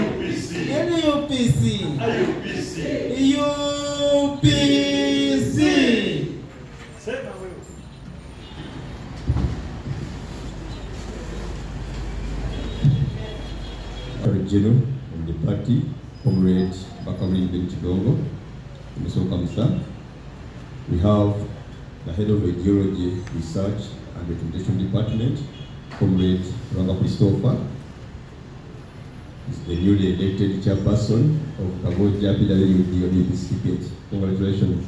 UPC. NUPC. UPC. UPC. Original of the party, Comrade Bakari Bin Chidongo, Mr. Kamsa. We have the head of the Geology Research and Recommendation Department, Comrade Ranga Christopher. He's the newly elected chairperson of Kambodia PWD on UPC ticket. Congratulations.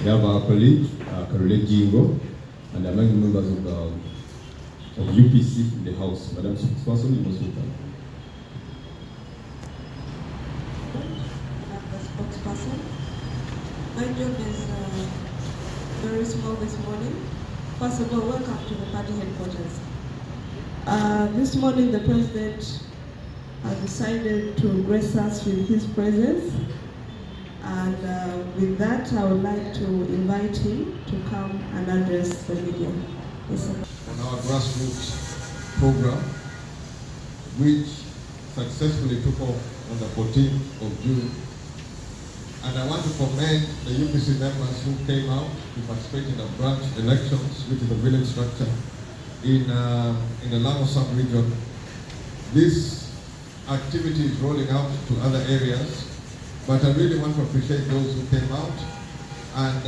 We have our colleague, Caroline Jingo, and among the members of UPC in the House. Madam Spokesperson, you must welcome. I'm the spokesperson. My job is very small this morning. First of all, welcome to the party headquarters. This morning, the President has decided to grace us with his presence. And with that, I would like to invite him to come and address the media. Yes, sir. On our grassroots program, which successfully took off on the 14th of June. And I want to commend the UPC members who came out to participate in the branch elections, which is the village structure in the Lamu sub-region. This activity is rolling out to other areas, but I really want to appreciate those who came out. And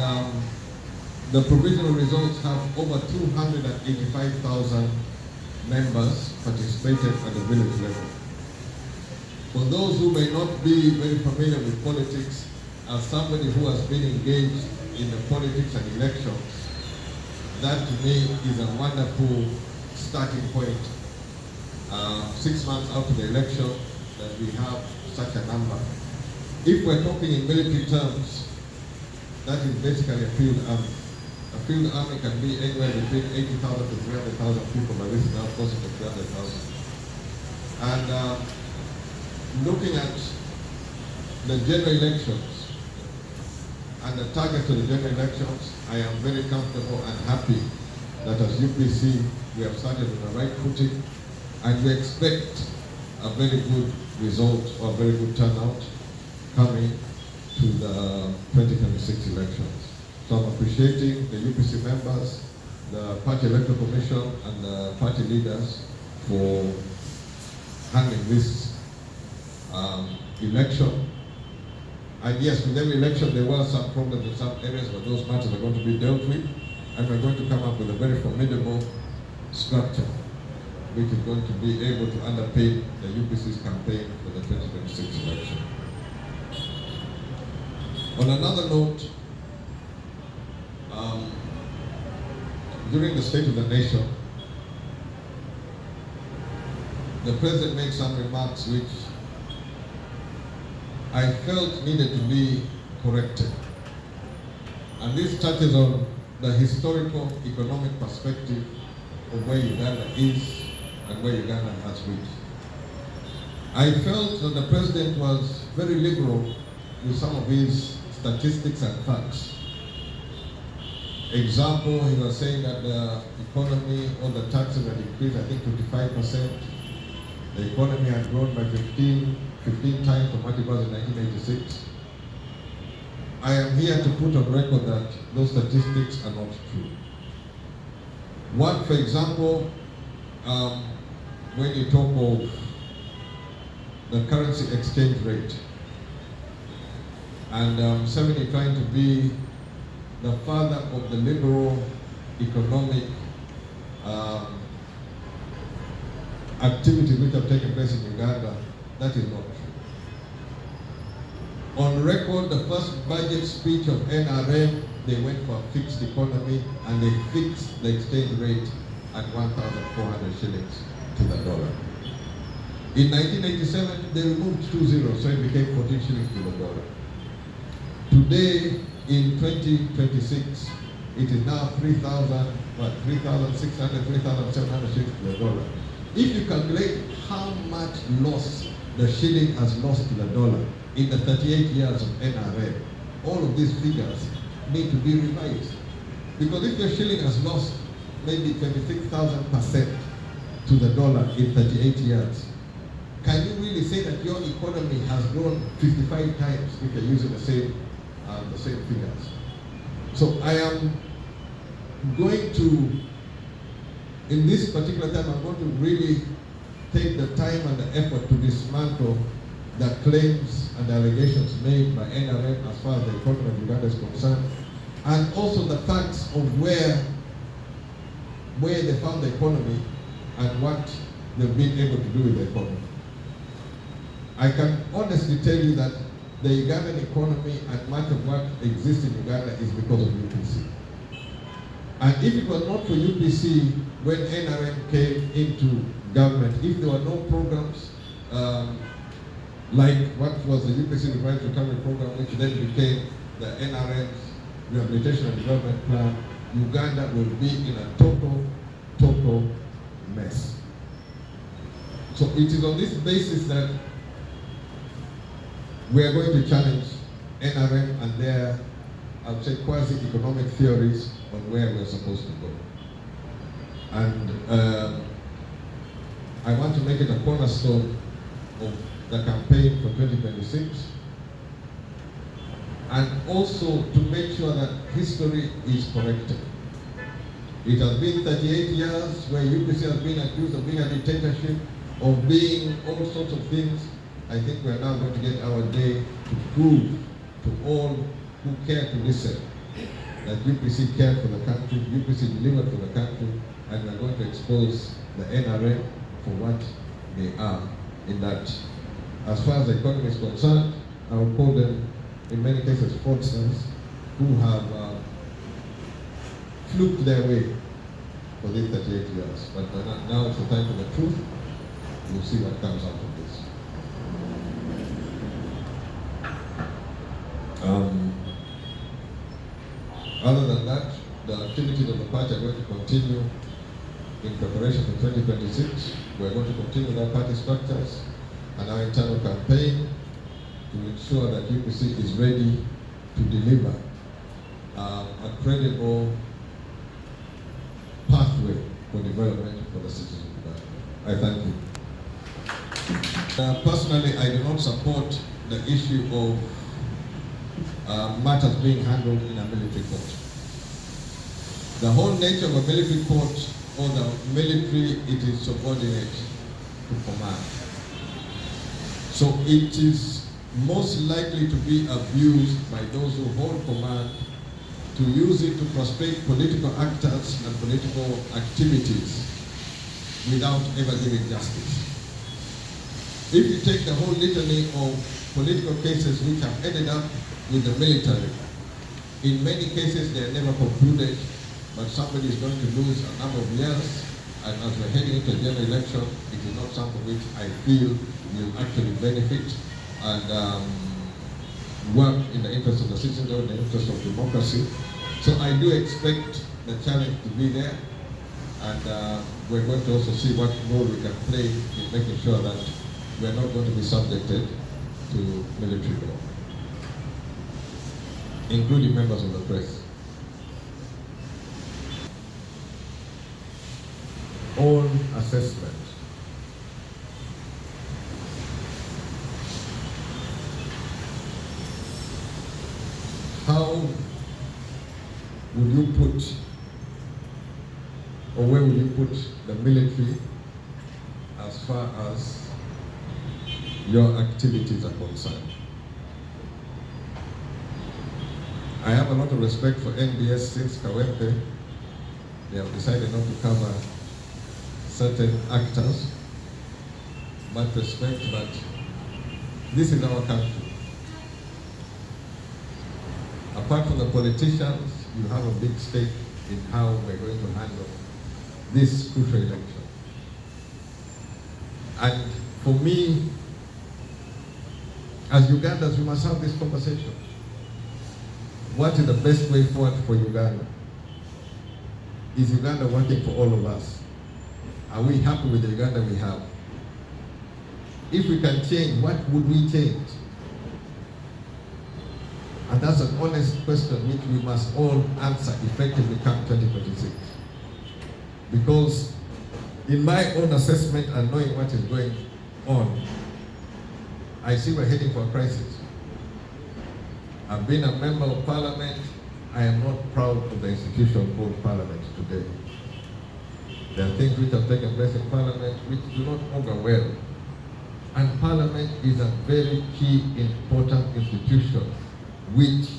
the provisional results have over 285,000 members participated at the village level. For those who may not be very familiar with politics, as somebody who has been engaged in the politics and elections, that to me is a wonderful starting point. 6 months out of the election, that we have such a number. If we're talking in military terms, that is basically a field army. A field army can be anywhere between 80,000 to 300,000 people, but this is now closer to 300,000. And looking at the general elections and the target of the general elections, I am very comfortable and happy that as UPC we have started on the right footing, and we expect a very good result or a very good turnout coming to the 2026 elections. So I'm appreciating the UPC members, the Party Electoral Commission, and the party leaders for handling this election. And yes, with every election there were some problems in some areas, but those matters are going to be dealt with, and we're going to come up with a very formidable structure which is going to be able to underpin the UPC's campaign for the 2026 election. On another note, during the State of the Nation, the President made some remarks which I felt needed to be corrected. And this touches on the historical economic perspective of where Uganda is and where Uganda has reached. I felt that the President was very liberal with some of his statistics and facts. Example, he was saying that the economy, all the taxes had increased, I think 25%. The economy had grown by 15 times from what it was in 1986. I am here to put on record that those statistics are not true. One, for example, when you talk of the currency exchange rate, and somebody trying to be the father of the liberal economic activities which have taken place in Uganda, that is not true. On record, the first budget speech of NRM, they went for a fixed economy and they fixed the exchange rate at 1,400 shillings to the dollar. In 1987, they removed 2 zeros, so it became 14 shillings to the dollar. Today, in 2026, it is now 3,600, 3,700 shillings to the dollar. If you calculate how much loss the shilling has lost to the dollar in the 38 years of NRM, all of these figures need to be revised. Because if your shilling has lost maybe 26,000% to the dollar in 38 years, can you really say that your economy has grown 55 times if you're using the same figures? So I am going to, in this particular time, I'm going to really take the time and the effort to dismantle the claims and allegations made by NRM as far as the economy of Uganda is concerned, and also the facts of where they found the economy and what they've been able to do with the economy. I can honestly tell you that the Ugandan economy and much of what exists in Uganda is because of UPC. And if it was not for UPC, when NRM came into government, if there were no programs like what was the UPC Revised Recovery Program, which then became the NRM's Rehabilitation and Development Plan, Uganda will be in a total mess. So it is on this basis that we are going to challenge NRM and their, I would say, quasi-economic theories on where we're supposed to go. And I want to make it a cornerstone of the campaign for 2026, and also to make sure that history is corrected. It has been 38 years where UPC has been accused of being a dictatorship, of being all sorts of things. I think we are now going to get our day to prove to all who care to listen that UPC cared for the country, UPC delivered for the country, and we are going to expose the NRM for what they are in that. As far as the economy is concerned, I would call them, in many cases, fraudsters who have fluked their way for these 38 years. But now it's the time for the truth. We'll see what comes out of this. Other than that, the activities of the party are going to continue in preparation for 2026. We're going to continue with our party structures and our internal campaign to ensure that UPC is ready to deliver a credible pathway for development for the citizens of Uganda. I thank you. Personally, I do not support the issue of matters being handled in a military court. The whole nature of a military court or the military, it is subordinate to command. So it is most likely to be abused by those who hold command to use it to frustrate political actors and political activities without ever giving justice. If you take the whole litany of political cases which have ended up with the military, in many cases they are never concluded, but somebody is going to lose a number of years, and as we're heading into a general election, it is not something which I feel will actually benefit and work in the interest of the citizens or in the interest of democracy. So I do expect the challenge to be there, and we're going to also see what role we can play in making sure that we're not going to be subjected to military law, including members of the press. Own assessment. How would you put, or where would you put the military as far as your activities are concerned? I have a lot of respect for NBS since Kawempe. They have decided not to cover certain actors, but respect that this is our country. Apart from the politicians, you have a big stake in how we're going to handle this crucial election. And for me, as Ugandans, we must have this conversation. What is the best way forward for Uganda? Is Uganda working for all of us? Are we happy with the Uganda we have? If we can change, what would we change? And that's an honest question which we must all answer effectively come 2026. Because in my own assessment and knowing what is going on, I see we're heading for a crisis. I've been a member of parliament. I am not proud of the institution called parliament today. There are things which have taken place in parliament which do not augur well. And parliament is a very key, important institution which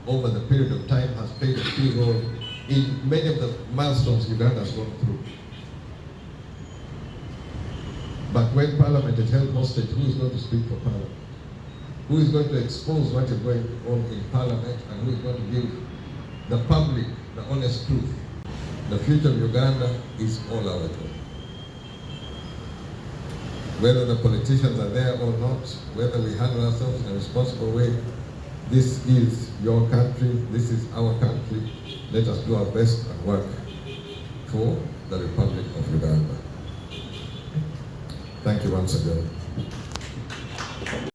over the period of time has played a key role in many of the milestones Uganda has gone through. But when parliament is held hostage, who is going to speak for parliament? Who is going to expose what is going on in parliament, and who is going to give the public the honest truth? The future of Uganda is all our job. Whether the politicians are there or not, whether we handle ourselves in a responsible way, this is your country, this is our country. Let us do our best and work for the Republic of Uganda. Thank you once again.